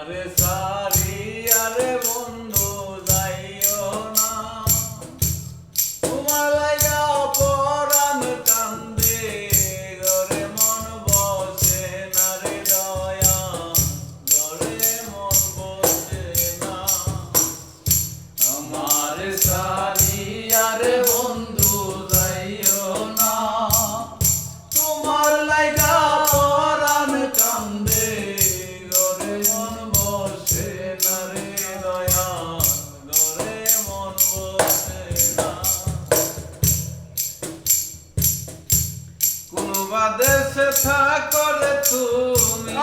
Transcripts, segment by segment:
আমারে সারিয়া রে বন্ধু যাইও না, তোমার লাগা পরাণ কান্দে, ঘরে মন বসে না রে দয়া, ঘরে মন বসে না। আমারে সারিয়া রে বন্ধু যাইও না, তোমার লাগা পরাণ কান্দে, ঘরে মন বসে না রে দয়া, ঘরে মন বসে না। কোনবা দেশে থাকো রে তুমি,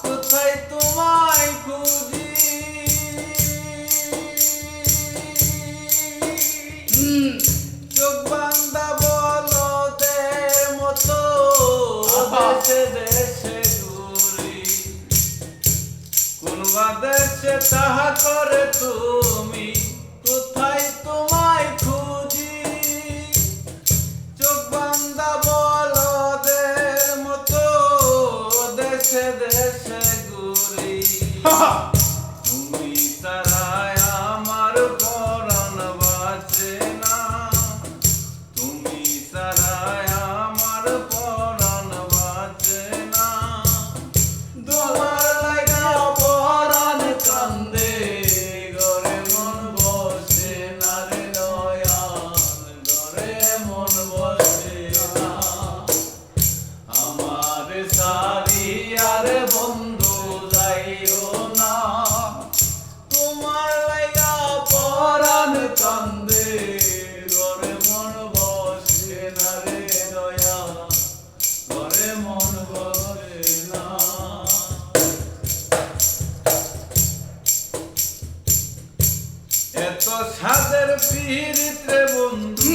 কোথায় তোমায় খুঁজি, চোখ বান্ধা বলদের মতো দেশে দেশে ঘুরি। কোনবা দেশে তাহা করে তুমি, কোথায় তোমায় খুঁজি, চোখ বান্ধা বলদের মতো দেশে দেশে ঘুরি। তুমি তারায় আমার পরাণ বাঁচে না, তুমি তারায় আমার পরাণ বাঁচে না। তোমার লাগা পরাণ কান্দে, ঘরে মন বসে না রে দয়াল, ঘরে মন বসে না। আমার সারিয়া রে বন্ধু যাইও না, তোমার লাগা পরাণ কান্দে, ঘরে মন বসে না রে দয়া, ঘরে মন বসে না। এত সাদের পীড়িত রে বন্ধু